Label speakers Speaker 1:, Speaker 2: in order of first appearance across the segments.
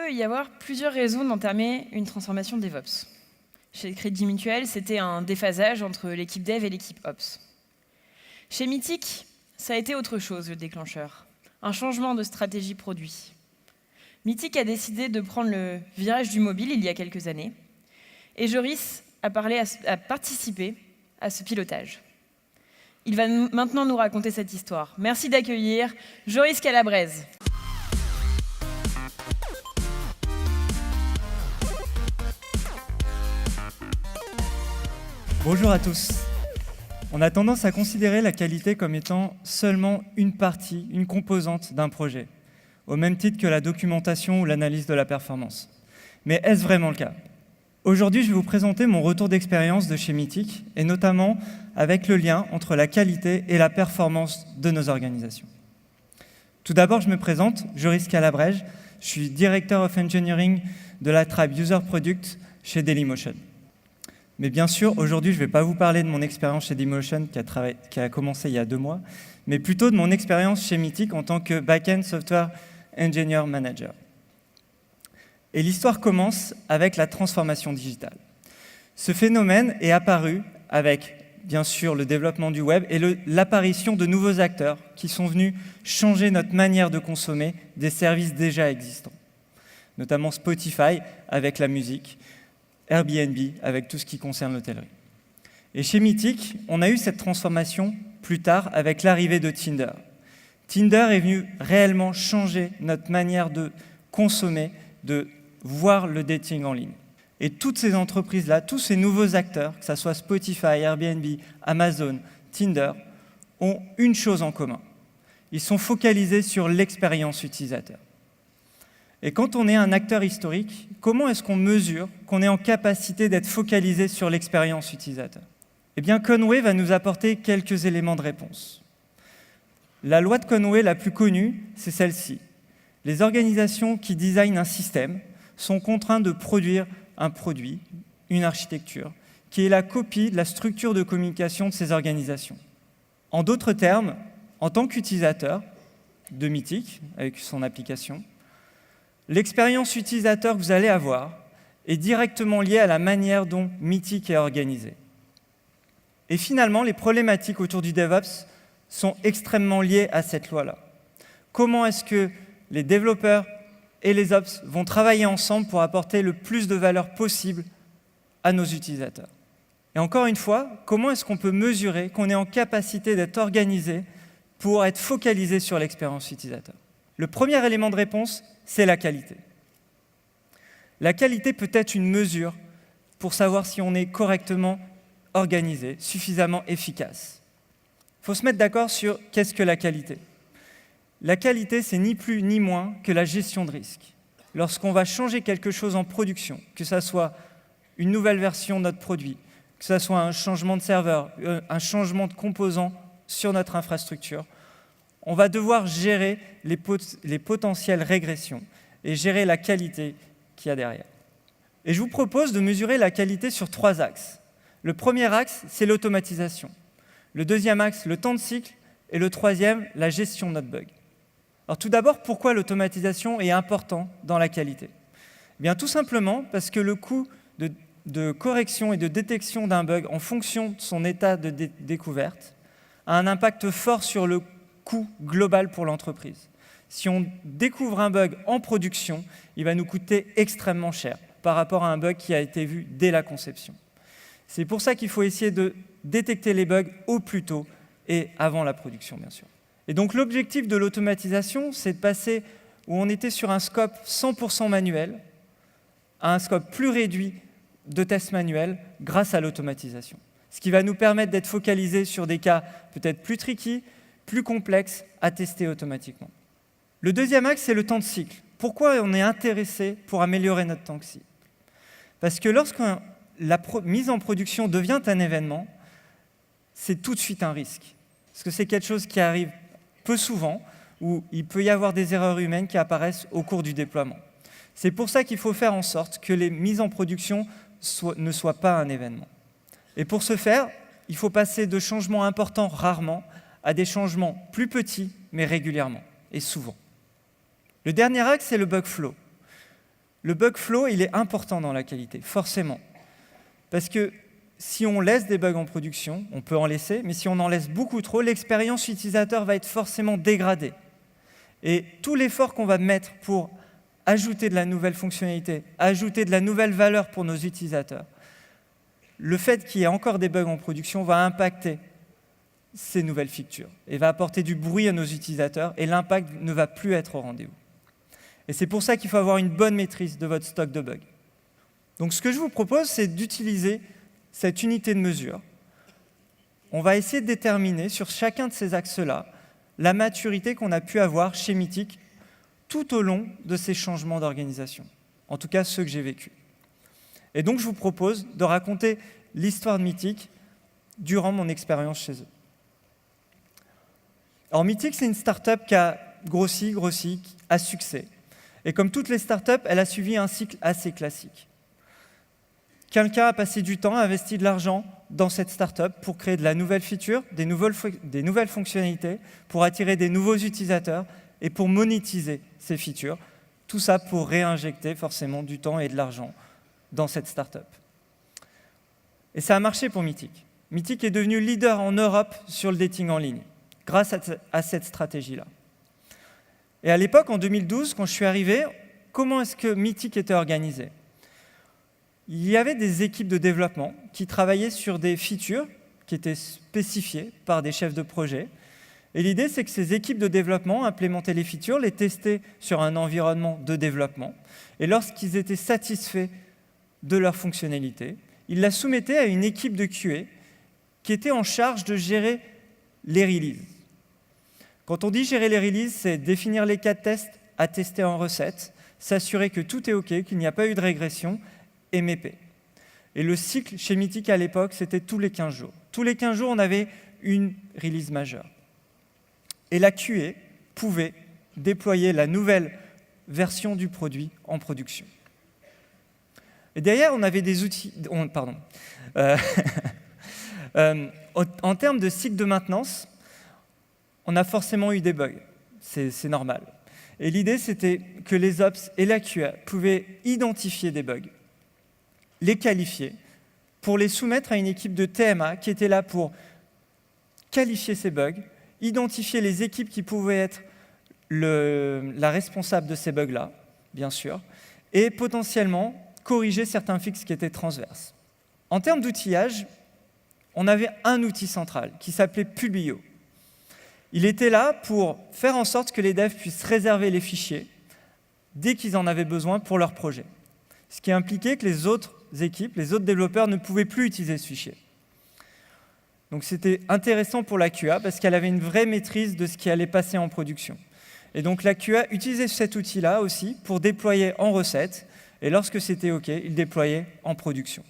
Speaker 1: peut y avoir plusieurs raisons d'entamer une transformation DevOps. Chez Crédit Mutuel, c'était un déphasage entre l'équipe Dev et l'équipe Ops. Chez Mythic, ça a été autre chose, le déclencheur. Un changement de stratégie produit. Mythic a décidé de prendre le virage du mobile il y a quelques années. Et Joris a participé à ce pilotage. Il va maintenant nous raconter cette histoire. Merci d'accueillir Joris Calabrese.
Speaker 2: Bonjour à tous. On a tendance à considérer la qualité comme étant seulement une partie, une composante d'un projet, au même titre que la documentation ou l'analyse de la performance. Mais est-ce vraiment le cas ? Aujourd'hui, je vais vous présenter mon retour d'expérience de chez Mythic, et notamment avec le lien entre la qualité et la performance de nos organisations. Tout d'abord, je me présente, Joris Calabrese, je suis Director of Engineering de la tribe User Product chez Dailymotion. Mais bien sûr, aujourd'hui, je ne vais pas vous parler de mon expérience chez Dailymotion qui a commencé il y a 2 mois, mais plutôt de mon expérience chez Mythic en tant que Backend Software Engineer Manager. Et l'histoire commence avec la transformation digitale. Ce phénomène est apparu avec, bien sûr, le développement du web et l'apparition de nouveaux acteurs qui sont venus changer notre manière de consommer des services déjà existants, notamment Spotify avec la musique, Airbnb avec tout ce qui concerne l'hôtellerie. Et chez Mythic, on a eu cette transformation plus tard avec l'arrivée de Tinder. Tinder est venu réellement changer notre manière de consommer, de voir le dating en ligne. Et toutes ces entreprises-là, tous ces nouveaux acteurs, que ce soit Spotify, Airbnb, Amazon, Tinder, ont une chose en commun. Ils sont focalisés sur l'expérience utilisateur. Et quand on est un acteur historique, comment est-ce qu'on mesure qu'on est en capacité d'être focalisé sur l'expérience utilisateur ? Eh bien, Conway va nous apporter quelques éléments de réponse. La loi de Conway la plus connue, c'est celle-ci. Les organisations qui designent un système sont contraintes de produire un produit, une architecture, qui est la copie de la structure de communication de ces organisations. En d'autres termes, en tant qu'utilisateur de Mythic, avec son application, l'expérience utilisateur que vous allez avoir est directement liée à la manière dont Mythic est organisé. Et finalement, les problématiques autour du DevOps sont extrêmement liées à cette loi-là. Comment est-ce que les développeurs et les Ops vont travailler ensemble pour apporter le plus de valeur possible à nos utilisateurs? Et encore une fois, comment est-ce qu'on peut mesurer qu'on est en capacité d'être organisé pour être focalisé sur l'expérience utilisateur? Le premier élément de réponse, c'est la qualité. La qualité peut être une mesure pour savoir si on est correctement organisé, suffisamment efficace. Il faut se mettre d'accord sur qu'est-ce que la qualité. La qualité, c'est ni plus ni moins que la gestion de risque. Lorsqu'on va changer quelque chose en production, que ce soit une nouvelle version de notre produit, que ce soit un changement de serveur, un changement de composant sur notre infrastructure, on va devoir gérer les potentielles régressions et gérer la qualité qu'il y a derrière. Et je vous propose de mesurer la qualité sur 3 axes. Le premier axe, c'est l'automatisation. Le deuxième axe, le temps de cycle. Et le troisième, la gestion de notre bug. Alors tout d'abord, pourquoi l'automatisation est important dans la qualité ? Eh bien, tout simplement parce que le coût de correction et de détection d'un bug en fonction de son état de découverte a un impact fort sur le coût global pour l'entreprise. Si on découvre un bug en production, il va nous coûter extrêmement cher par rapport à un bug qui a été vu dès la conception. C'est pour ça qu'il faut essayer de détecter les bugs au plus tôt et avant la production, bien sûr. Et donc l'objectif de l'automatisation, c'est de passer où on était sur un scope 100% manuel à un scope plus réduit de tests manuels grâce à l'automatisation. Ce qui va nous permettre d'être focalisés sur des cas peut-être plus tricky, plus complexes à tester automatiquement. Le deuxième axe, c'est le temps de cycle. Pourquoi on est intéressé pour améliorer notre temps de cycle ? Parce que lorsque la mise en production devient un événement, c'est tout de suite un risque. Parce que c'est quelque chose qui arrive peu souvent, où il peut y avoir des erreurs humaines qui apparaissent au cours du déploiement. C'est pour ça qu'il faut faire en sorte que les mises en production ne soient pas un événement. Et pour ce faire, il faut passer de changements importants rarement à des changements plus petits, mais régulièrement, et souvent. Le dernier axe, c'est le bug flow. le bug flow, il est important dans la qualité, forcément. Parce que si on laisse des bugs en production, on peut en laisser, mais si on en laisse beaucoup trop, l'expérience utilisateur va être forcément dégradée. Et tout l'effort qu'on va mettre pour ajouter de la nouvelle fonctionnalité, ajouter de la nouvelle valeur pour nos utilisateurs, le fait qu'il y ait encore des bugs en production va impacter ces nouvelles features et va apporter du bruit à nos utilisateurs et l'impact ne va plus être au rendez-vous. Et c'est pour ça qu'il faut avoir une bonne maîtrise de votre stock de bugs. Donc ce que je vous propose, c'est d'utiliser cette unité de mesure. On va essayer de déterminer sur chacun de ces axes-là la maturité qu'on a pu avoir chez Mythic tout au long de ces changements d'organisation, en tout cas ceux que j'ai vécus. Et donc je vous propose de raconter l'histoire de Mythic durant mon expérience chez eux. Alors Mythic, c'est une start-up qui a grossi, à succès. Et comme toutes les start-up, elle a suivi un cycle assez classique. Quelqu'un a passé du temps, a investi de l'argent dans cette start-up pour créer de la nouvelle feature, des nouvelles fonctionnalités, pour attirer des nouveaux utilisateurs et pour monétiser ces features. Tout ça pour réinjecter forcément du temps et de l'argent dans cette start-up. Et ça a marché pour Mythic. Mythic est devenu leader en Europe sur le dating en ligne, grâce à cette stratégie-là. Et à l'époque, en 2012, quand je suis arrivé, comment est-ce que Mythic était organisé ? Il y avait des équipes de développement qui travaillaient sur des features qui étaient spécifiées par des chefs de projet. Et l'idée, c'est que ces équipes de développement implémentaient les features, les testaient sur un environnement de développement. Et lorsqu'ils étaient satisfaits de leur fonctionnalité, ils la soumettaient à une équipe de QA qui était en charge de gérer les releases. Quand on dit gérer les releases, c'est définir les cas de test à tester en recette, s'assurer que tout est OK, qu'il n'y a pas eu de régression, et MEP. Et le cycle chez Mythic à l'époque, c'était tous les 15 jours. Tous les 15 jours, on avait une release majeure. Et la QA pouvait déployer la nouvelle version du produit en production. Et derrière, on avait des outils... en termes de cycle de maintenance, on a forcément eu des bugs. C'est normal. Et l'idée, c'était que les ops et la QA pouvaient identifier des bugs, les qualifier, pour les soumettre à une équipe de TMA qui était là pour qualifier ces bugs, identifier les équipes qui pouvaient être la responsable de ces bugs-là, bien sûr, et potentiellement corriger certains fixes qui étaient transverses. En termes d'outillage, on avait un outil central qui s'appelait Publio. Il était là pour faire en sorte que les devs puissent réserver les fichiers dès qu'ils en avaient besoin pour leur projet, ce qui impliquait que les autres équipes, les autres développeurs ne pouvaient plus utiliser ce fichier. Donc c'était intéressant pour la QA parce qu'elle avait une vraie maîtrise de ce qui allait passer en production. Et donc la QA utilisait cet outil-là aussi pour déployer en recette, et lorsque c'était OK, il déployait en production.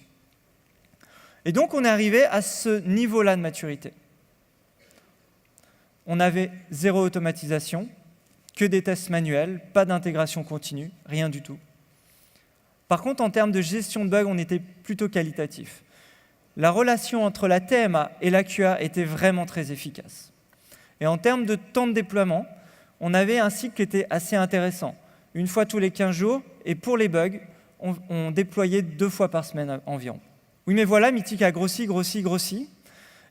Speaker 2: Et donc on est arrivé à ce niveau-là de maturité. On avait zéro automatisation, que des tests manuels, pas d'intégration continue, rien du tout. Par contre, en termes de gestion de bugs, on était plutôt qualitatif. La relation entre la TMA et la QA était vraiment très efficace. Et en termes de temps de déploiement, on avait un cycle qui était assez intéressant. Une fois tous les 15 jours, et pour les bugs, on déployait 2 fois par semaine environ. Oui, mais voilà, Mythic a grossi.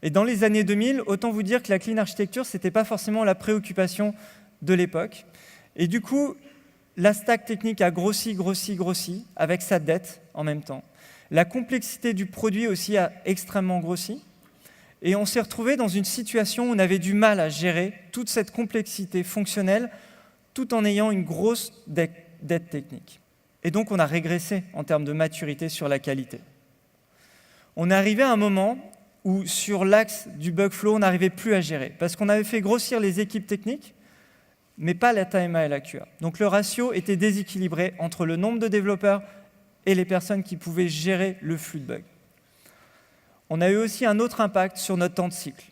Speaker 2: Et dans les années 2000, autant vous dire que la clean architecture, ce n'était pas forcément la préoccupation de l'époque. Et du coup, la stack technique a grossi, avec sa dette en même temps. La complexité du produit aussi a extrêmement grossi. Et on s'est retrouvé dans une situation où on avait du mal à gérer toute cette complexité fonctionnelle tout en ayant une grosse dette technique. Et donc, on a régressé en termes de maturité sur la qualité. On est arrivé à un moment où, sur l'axe du bug flow, on n'arrivait plus à gérer, parce qu'on avait fait grossir les équipes techniques, mais pas la TMA et la QA. Donc le ratio était déséquilibré entre le nombre de développeurs et les personnes qui pouvaient gérer le flux de bugs. On a eu aussi un autre impact sur notre temps de cycle.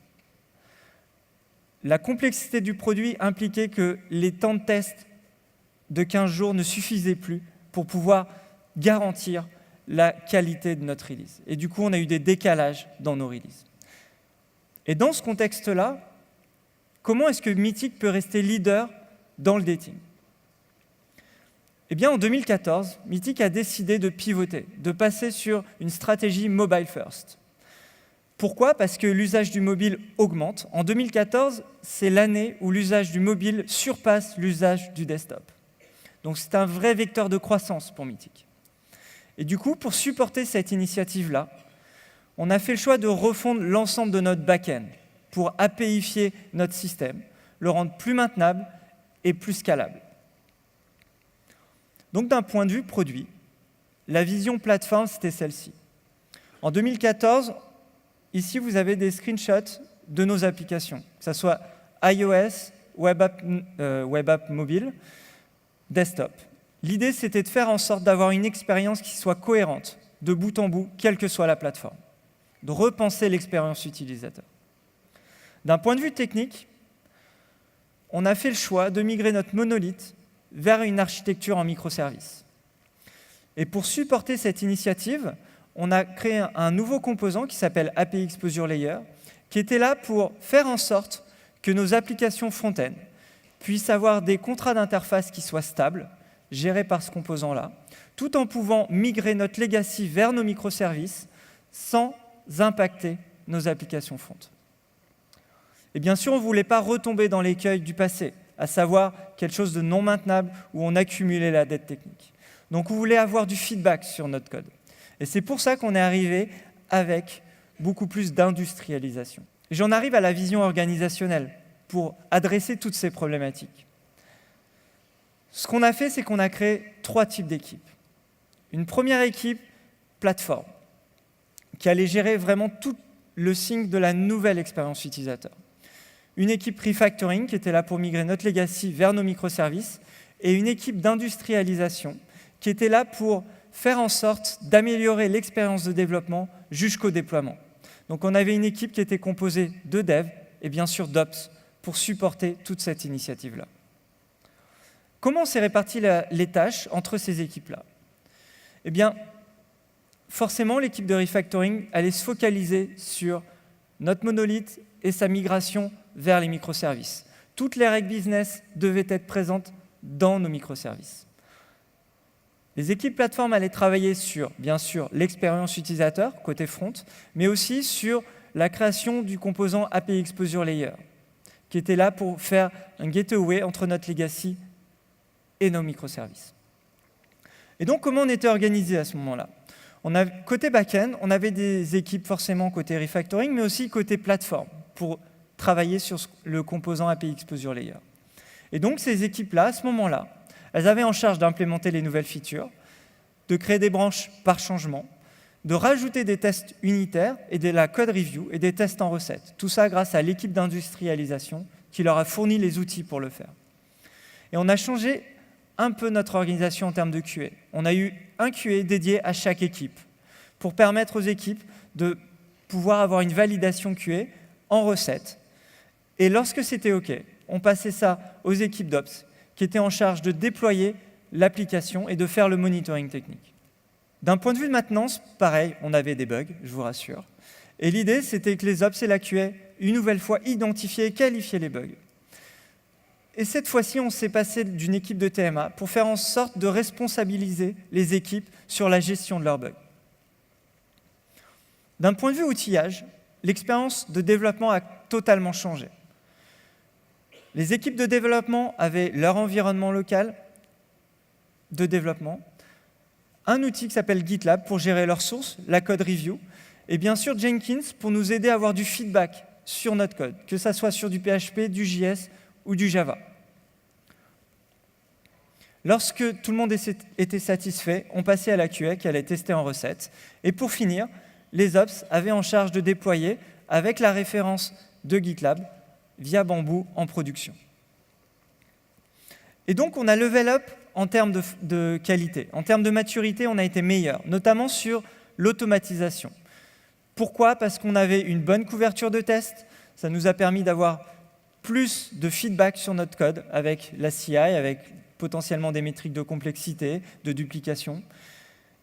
Speaker 2: La complexité du produit impliquait que les temps de test de 15 jours ne suffisaient plus pour pouvoir garantir la qualité de notre release. Et du coup, on a eu des décalages dans nos releases. Et dans ce contexte-là, comment est-ce que Mythic peut rester leader dans le dating ? Eh bien, en 2014, Mythic a décidé de pivoter, de passer sur une stratégie mobile first. Pourquoi? Parce que l'usage du mobile augmente. En 2014, c'est l'année où l'usage du mobile surpasse l'usage du desktop. Donc c'est un vrai vecteur de croissance pour Mythic. Et du coup, pour supporter cette initiative-là, on a fait le choix de refondre l'ensemble de notre back-end pour APIfier notre système, le rendre plus maintenable et plus scalable. Donc d'un point de vue produit, la vision plateforme, c'était celle-ci. En 2014, ici, vous avez des screenshots de nos applications, que ce soit iOS, web app mobile, desktop. L'idée, c'était de faire en sorte d'avoir une expérience qui soit cohérente, de bout en bout, quelle que soit la plateforme, de repenser l'expérience utilisateur. D'un point de vue technique, on a fait le choix de migrer notre monolithe vers une architecture en microservices. Et pour supporter cette initiative, on a créé un nouveau composant qui s'appelle API Exposure Layer, qui était là pour faire en sorte que nos applications front-end puissent avoir des contrats d'interface qui soient stables, gérés par ce composant-là, tout en pouvant migrer notre legacy vers nos microservices sans impacter nos applications front. Et bien sûr, on ne voulait pas retomber dans l'écueil du passé, à savoir quelque chose de non maintenable où on accumulait la dette technique. Donc on voulait avoir du feedback sur notre code. Et c'est pour ça qu'on est arrivé avec beaucoup plus d'industrialisation. Et j'en arrive à la vision organisationnelle pour adresser toutes ces problématiques. Ce qu'on a fait, c'est qu'on a créé 3 types d'équipes. Une première équipe, plateforme, qui allait gérer vraiment tout le signe de la nouvelle expérience utilisateur. Une équipe refactoring, qui était là pour migrer notre legacy vers nos microservices, et une équipe d'industrialisation, qui était là pour faire en sorte d'améliorer l'expérience de développement jusqu'au déploiement. Donc on avait une équipe qui était composée de devs et bien sûr d'ops pour supporter toute cette initiative-là. Comment on s'est réparti les tâches entre ces équipes-là? Eh bien, forcément, l'équipe de refactoring allait se focaliser sur notre monolithe et sa migration vers les microservices. Toutes les règles business devaient être présentes dans nos microservices. Les équipes plateforme allaient travailler sur, bien sûr, l'expérience utilisateur, côté front, mais aussi sur la création du composant API Exposure Layer, qui était là pour faire un gateway entre notre legacy et nos microservices. Et donc, comment on était organisé à ce moment-là? Côté back-end, on avait des équipes forcément côté refactoring, mais aussi côté plateforme, pour travailler sur le composant API Exposure Layer. Et donc, ces équipes-là, à ce moment-là, elles avaient en charge d'implémenter les nouvelles features, de créer des branches par changement, de rajouter des tests unitaires et de la code review et des tests en recette. Tout ça grâce à l'équipe d'industrialisation qui leur a fourni les outils pour le faire. Et on a changé un peu notre organisation en termes de QA. On a eu un QA dédié à chaque équipe pour permettre aux équipes de pouvoir avoir une validation QA en recette. Et lorsque c'était OK, on passait ça aux équipes d'Ops qui étaient en charge de déployer l'application et de faire le monitoring technique. D'un point de vue de maintenance, pareil, on avait des bugs, je vous rassure. Et l'idée, c'était que les Ops et la QA, une nouvelle fois, identifiaient et qualifiaient les bugs. Et cette fois-ci, on s'est passé d'une équipe de TMA pour faire en sorte de responsabiliser les équipes sur la gestion de leurs bugs. D'un point de vue outillage, l'expérience de développement a totalement changé. Les équipes de développement avaient leur environnement local de développement, un outil qui s'appelle GitLab pour gérer leurs sources, la code review, et bien sûr Jenkins pour nous aider à avoir du feedback sur notre code, que ça soit sur du PHP, du JS ou du Java. Lorsque tout le monde était satisfait, on passait à la QA qui allait tester en recette. Et pour finir, les Ops avaient en charge de déployer avec la référence de GitLab via Bamboo en production. Et donc, on a level up en termes de qualité. En termes de maturité, on a été meilleur, notamment sur l'automatisation. Pourquoi? Parce qu'on avait une bonne couverture de tests. Ça nous a permis d'avoir plus de feedback sur notre code avec la CI, avec potentiellement des métriques de complexité, de duplication.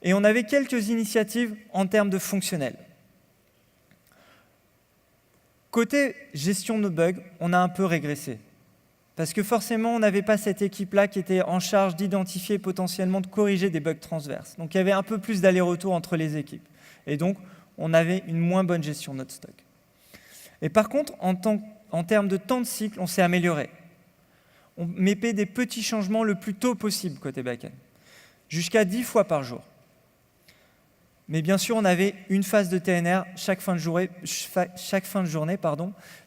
Speaker 2: Et on avait quelques initiatives en termes de fonctionnel. Côté gestion de nos bugs, on a un peu régressé. Parce que forcément, on n'avait pas cette équipe-là qui était en charge d'identifier et potentiellement de corriger des bugs transverses. Donc il y avait un peu plus d'aller-retour entre les équipes. Et donc, on avait une moins bonne gestion de notre stock. Et par contre, en termes de temps de cycle, on s'est amélioré. On mettait des petits changements le plus tôt possible côté back-end, jusqu'à 10 fois par jour. Mais bien sûr, on avait une phase de TNR chaque fin de journée,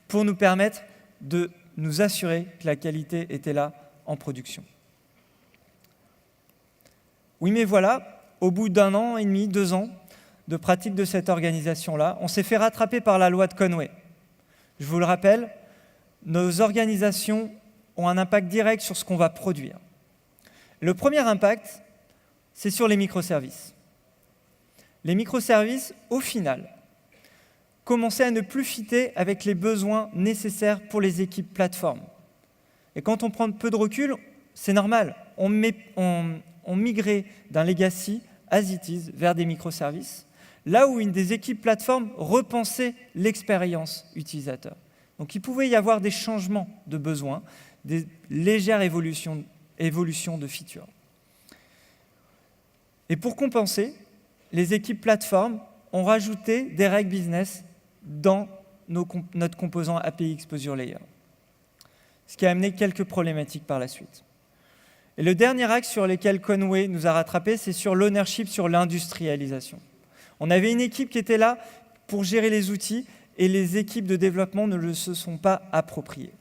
Speaker 2: pour nous permettre de nous assurer que la qualité était là en production. Oui, mais voilà, au bout d'1 an et demi, 2 ans de pratique de cette organisation-là, on s'est fait rattraper par la loi de Conway. Je vous le rappelle, nos organisations ont un impact direct sur ce qu'on va produire. Le premier impact, c'est sur les microservices. Les microservices, au final, commençaient à ne plus fitter avec les besoins nécessaires pour les équipes plateformes. Et quand on prend peu de recul, c'est normal. On migrait d'un legacy as it is vers des microservices, là où une des équipes plateformes repensait l'expérience utilisateur. Donc il pouvait y avoir des changements de besoins, des légères évolutions de features. Et pour compenser, les équipes plateformes ont rajouté des règles business dans notre composant API Exposure Layer, ce qui a amené quelques problématiques par la suite. Et le dernier axe sur lequel Conway nous a rattrapés, c'est sur l'ownership, sur l'industrialisation. On avait une équipe qui était là pour gérer les outils et les équipes de développement ne le se sont pas appropriés.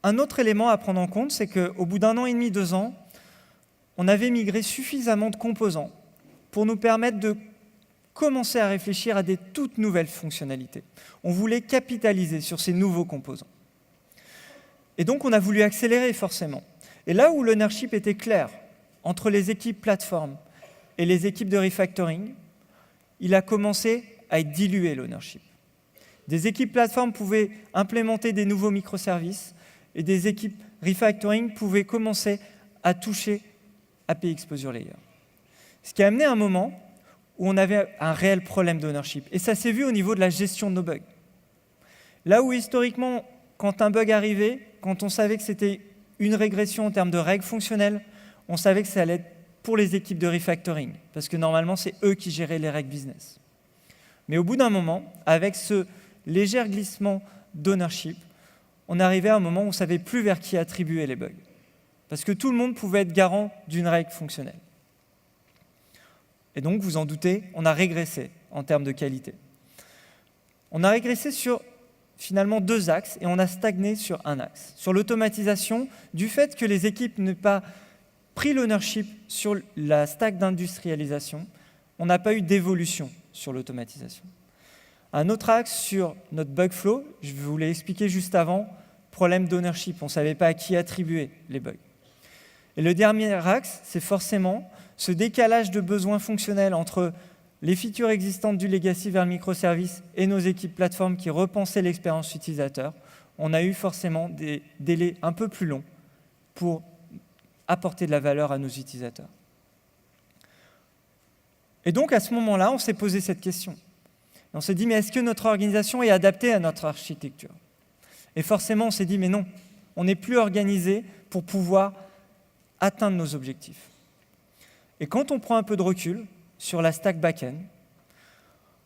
Speaker 2: Un autre élément à prendre en compte, c'est qu'au bout d'1 an et demi, 2 ans, on avait migré suffisamment de composants pour nous permettre de commencer à réfléchir à des toutes nouvelles fonctionnalités. On voulait capitaliser sur ces nouveaux composants. Et donc, on a voulu accélérer forcément. Et là où l'ownership était clair entre les équipes plateformes et les équipes de refactoring, il a commencé à être dilué, l'ownership. Des équipes plateformes pouvaient implémenter des nouveaux microservices et des équipes refactoring pouvaient commencer à toucher API Exposure Layer. Ce qui a amené un moment où on avait un réel problème d'ownership. Et ça s'est vu au niveau de la gestion de nos bugs. Là où historiquement, quand un bug arrivait, quand on savait que c'était une régression en termes de règles fonctionnelles, on savait que ça allait être pour les équipes de refactoring, parce que normalement, c'est eux qui géraient les règles business. Mais au bout d'un moment, avec ce léger glissement d'ownership, on arrivait à un moment où on ne savait plus vers qui attribuer les bugs. Parce que tout le monde pouvait être garant d'une règle fonctionnelle. Et donc, vous en doutez, on a régressé en termes de qualité. On a régressé sur finalement 2 axes et on a stagné sur un axe. Sur l'automatisation, du fait que les équipes n'aient pas pris l'ownership sur la stack d'industrialisation, on n'a pas eu d'évolution sur l'automatisation. Un autre axe sur notre bug flow, je vous l'ai expliqué juste avant, problème d'ownership, on ne savait pas à qui attribuer les bugs. Et le dernier axe, c'est forcément ce décalage de besoins fonctionnels entre les features existantes du legacy vers le microservice et nos équipes plateformes qui repensaient l'expérience utilisateur. On a eu forcément des délais un peu plus longs pour apporter de la valeur à nos utilisateurs. Et donc, à ce moment-là, on s'est posé cette question. Et on s'est dit, mais est-ce que notre organisation est adaptée à notre architecture? Et forcément, on s'est dit, mais non, on n'est plus organisé pour pouvoir atteindre nos objectifs. Et quand on prend un peu de recul sur la stack back-end,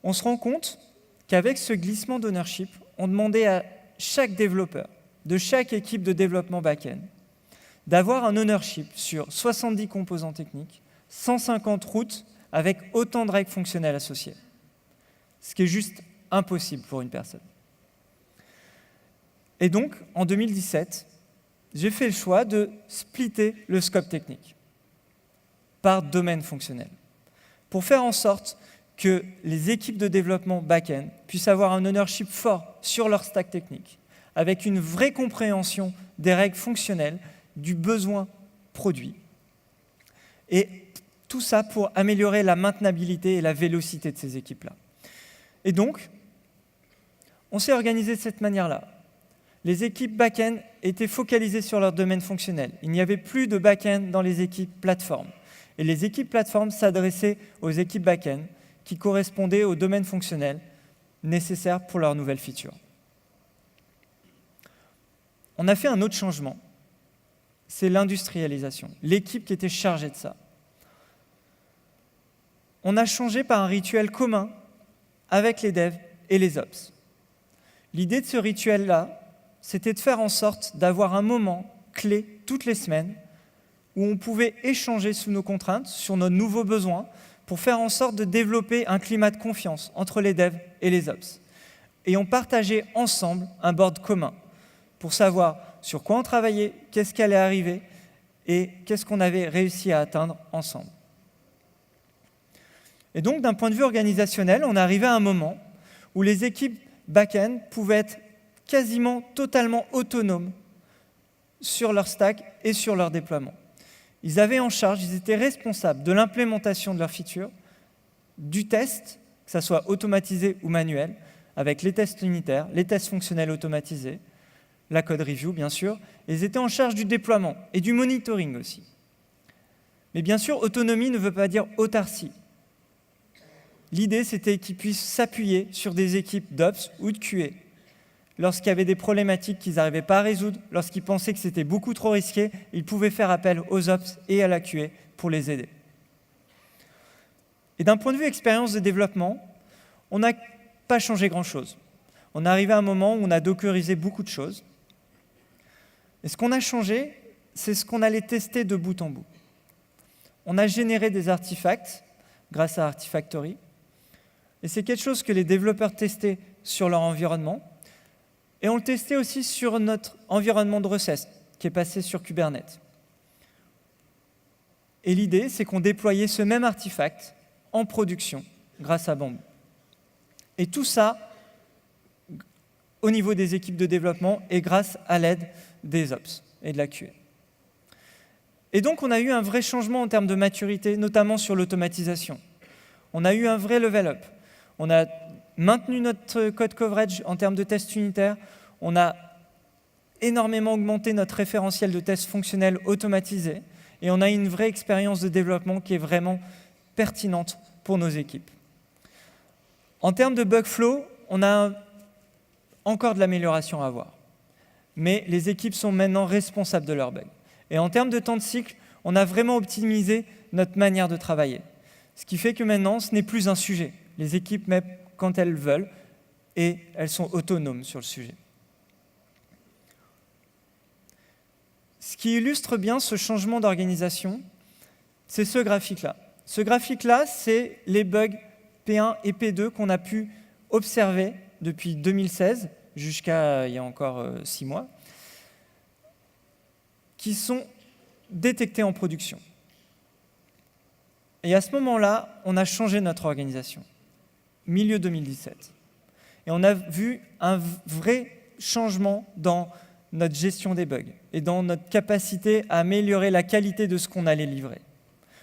Speaker 2: on se rend compte qu'avec ce glissement d'ownership, on demandait à chaque développeur de chaque équipe de développement back-end d'avoir un ownership sur 70 composants techniques, 150 routes avec autant de règles fonctionnelles associées. Ce qui est juste impossible pour une personne. Et donc, en 2017, j'ai fait le choix de splitter le scope technique par domaine fonctionnel pour faire en sorte que les équipes de développement back-end puissent avoir un ownership fort sur leur stack technique avec une vraie compréhension des règles fonctionnelles, du besoin produit. Et tout ça pour améliorer la maintenabilité et la vélocité de ces équipes-là. Et donc, on s'est organisé de cette manière-là. Les équipes back-end étaient focalisées sur leur domaine fonctionnel. Il n'y avait plus de back-end dans les équipes plateformes. Et les équipes plateformes s'adressaient aux équipes back-end qui correspondaient au domaine fonctionnel nécessaire pour leurs nouvelles features. on a fait un autre changement. C'est l'industrialisation, l'équipe qui était chargée de ça. On a changé par un rituel commun avec les devs et les ops. L'idée de ce rituel-là, c'était de faire en sorte d'avoir un moment clé toutes les semaines où on pouvait échanger sous nos contraintes, sur nos nouveaux besoins, pour faire en sorte de développer un climat de confiance entre les devs et les ops. Et on partageait ensemble un board commun pour savoir sur quoi on travaillait, qu'est-ce qui allait arriver et qu'est-ce qu'on avait réussi à atteindre ensemble. Et donc, d'un point de vue organisationnel, on est arrivé à un moment où les équipes back-end pouvaient être quasiment totalement autonomes sur leur stack et sur leur déploiement. Ils avaient en charge, ils étaient responsables de l'implémentation de leurs features, du test, que ça soit automatisé ou manuel, avec les tests unitaires, les tests fonctionnels automatisés, la code review, bien sûr, et ils étaient en charge du déploiement et du monitoring aussi. Mais bien sûr, autonomie ne veut pas dire autarcie. L'idée, c'était qu'ils puissent s'appuyer sur des équipes d'ops ou de QA lorsqu'il y avait des problématiques qu'ils n'arrivaient pas à résoudre, lorsqu'ils pensaient que c'était beaucoup trop risqué, ils pouvaient faire appel aux ops et à la QA pour les aider. Et d'un point de vue expérience de développement, on n'a pas changé grand-chose. On est arrivé à un moment où on a dockerisé beaucoup de choses. Et ce qu'on a changé, c'est ce qu'on allait tester de bout en bout. On a généré des artefacts grâce à Artifactory. Et c'est quelque chose que les développeurs testaient sur leur environnement. Et on le testait aussi sur notre environnement de recettes, qui est passé sur Kubernetes. Et l'idée, c'est qu'on déployait ce même artefact en production grâce à Bamboo. Et tout ça au niveau des équipes de développement et grâce à l'aide des ops et de la QA. Et donc, on a eu un vrai changement en termes de maturité, notamment sur l'automatisation. On a eu un vrai level up. On a maintenu notre code coverage en termes de tests unitaires. On a énormément augmenté notre référentiel de tests fonctionnels automatisés. Et on a une vraie expérience de développement qui est vraiment pertinente pour nos équipes. En termes de bug flow, on a encore de l'amélioration à avoir. Mais les équipes sont maintenant responsables de leurs bugs. Et en termes de temps de cycle, on a vraiment optimisé notre manière de travailler. Ce qui fait que maintenant, ce n'est plus un sujet. Les équipes mettent quand elles veulent et elles sont autonomes sur le sujet. Ce qui illustre bien ce changement d'organisation, c'est ce graphique-là. Ce graphique-là, c'est les bugs P1 et P2 qu'on a pu observer depuis 2016 jusqu'à il y a encore 6 mois, qui sont détectés en production. Et à ce moment-là, on a changé notre organisation, milieu 2017. Et on a vu un vrai changement dans notre gestion des bugs et dans notre capacité à améliorer la qualité de ce qu'on allait livrer.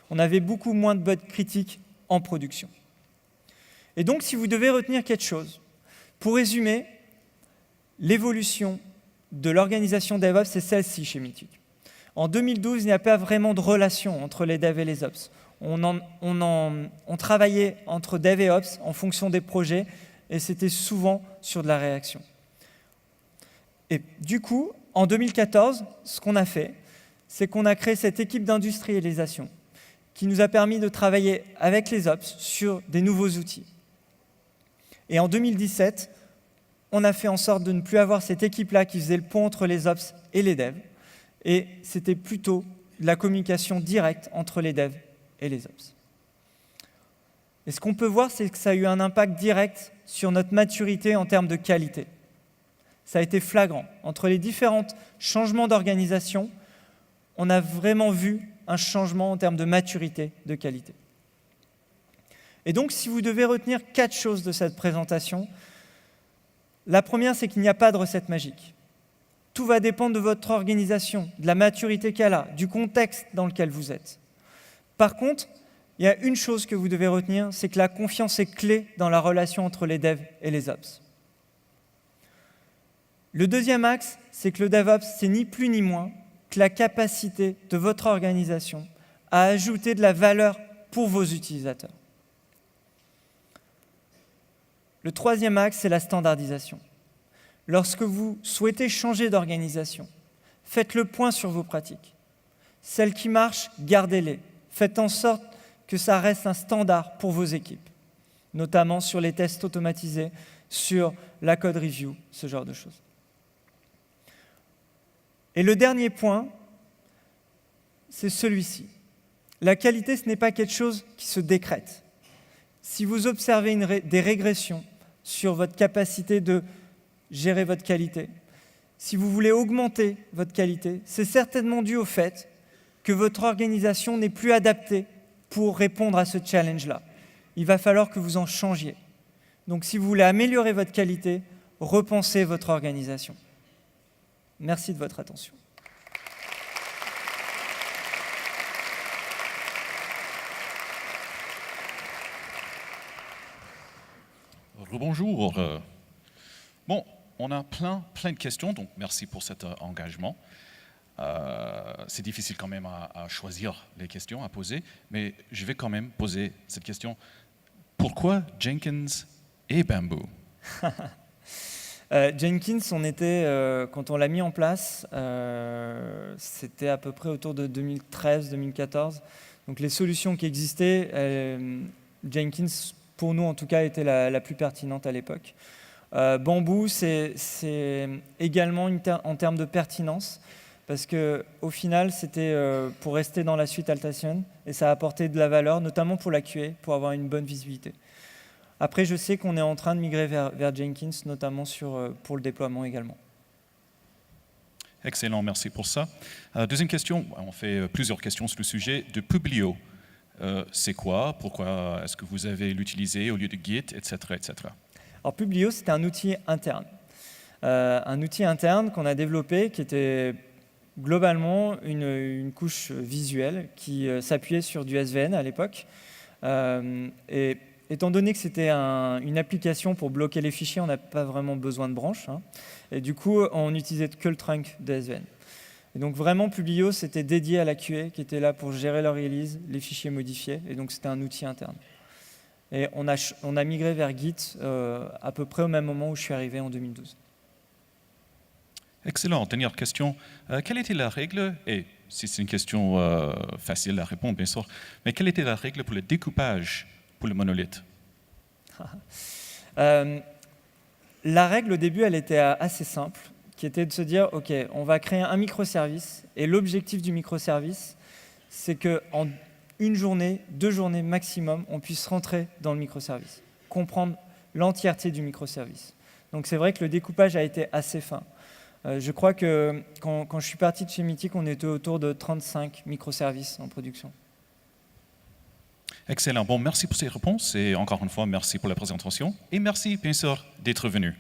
Speaker 2: On avait beaucoup moins de bugs critiques en production. Et donc, si vous devez retenir quelque chose, pour résumer, l'évolution de l'organisation DevOps, c'est celle-ci chez Mythic. En 2012, il n'y a pas vraiment de relation entre les devs et les ops. On travaillait entre dev et ops en fonction des projets et c'était souvent sur de la réaction. Et du coup, en 2014, ce qu'on a fait, c'est qu'on a créé cette équipe d'industrialisation qui nous a permis de travailler avec les ops sur des nouveaux outils. Et en 2017, on a fait en sorte de ne plus avoir cette équipe-là qui faisait le pont entre les ops et les devs. Et c'était plutôt de la communication directe entre les devs et les ops. Et ce qu'on peut voir, c'est que ça a eu un impact direct sur notre maturité en termes de qualité. Ça a été flagrant. Entre les différents changements d'organisation, on a vraiment vu un changement en termes de maturité, de qualité. Et donc, si vous devez retenir 4 choses de cette présentation, la première, c'est qu'il n'y a pas de recette magique. Tout va dépendre de votre organisation, de la maturité qu'elle a, du contexte dans lequel vous êtes. Par contre, il y a une chose que vous devez retenir, c'est que la confiance est clé dans la relation entre les devs et les ops. Le deuxième axe, c'est que le DevOps, c'est ni plus ni moins que la capacité de votre organisation à ajouter de la valeur pour vos utilisateurs. Le troisième axe, c'est la standardisation. Lorsque vous souhaitez changer d'organisation, faites le point sur vos pratiques. Celles qui marchent, gardez-les. Faites en sorte que ça reste un standard pour vos équipes, notamment sur les tests automatisés, sur la code review, ce genre de choses. Et le dernier point, c'est celui-ci. La qualité, ce n'est pas quelque chose qui se décrète. Si vous observez des régressions sur votre capacité de gérer votre qualité, si vous voulez augmenter votre qualité, c'est certainement dû au fait que votre organisation n'est plus adaptée pour répondre à ce challenge-là. Il va falloir que vous en changiez. Donc si vous voulez améliorer votre qualité, repensez votre organisation. Merci de votre attention.
Speaker 3: Bonjour. Bon, on a plein de questions, donc merci pour cet engagement. C'est difficile quand même à choisir les questions à poser, mais je vais quand même poser cette question. Pourquoi Jenkins et Bamboo?
Speaker 2: Jenkins, quand on l'a mis en place, c'était à peu près autour de 2013-2014. Donc les solutions qui existaient, Jenkins, pour nous en tout cas, était la plus pertinente à l'époque. Bamboo, c'est également en termes de pertinence, parce qu'au final, c'était pour rester dans la suite Altation, et ça a apporté de la valeur, notamment pour la QA, pour avoir une bonne visibilité. Après, je sais qu'on est en train de migrer vers Jenkins, notamment pour le déploiement également.
Speaker 3: Excellent, merci pour ça. Deuxième question, on fait plusieurs questions sur le sujet de Publio. C'est quoi? Pourquoi est-ce que vous avez l'utilisé au lieu de Git, etc., etc.
Speaker 2: Alors Publio, c'était un outil interne. Un outil interne qu'on a développé qui était globalement une couche visuelle qui s'appuyait sur du SVN à l'époque. Et étant donné que c'était une application pour bloquer les fichiers, on n'a pas vraiment besoin de branches. Et du coup, on n'utilisait que le trunk de SVN. Et donc vraiment, Publio, c'était dédié à la QA qui était là pour gérer leur release, les fichiers modifiés. Et donc, c'était un outil interne. Et on a migré vers Git à peu près au même moment où je suis arrivé en 2012.
Speaker 3: Excellent. Dernière question. Quelle était la règle, et si c'est une question facile à répondre, bien sûr, mais quelle était la règle pour le découpage pour le monolithe?
Speaker 2: La règle, au début, elle était assez simple, qui était de se dire, OK, on va créer un microservice, et l'objectif du microservice, c'est qu'en une journée, 2 journées maximum, on puisse rentrer dans le microservice, comprendre l'entièreté du microservice. Donc c'est vrai que le découpage a été assez fin. Je crois que quand je suis parti de chez Mythic, on était autour de 35 microservices en production.
Speaker 3: Excellent. Bon, merci pour ces réponses et encore une fois, merci pour la présentation et merci, bien sûr, d'être venu.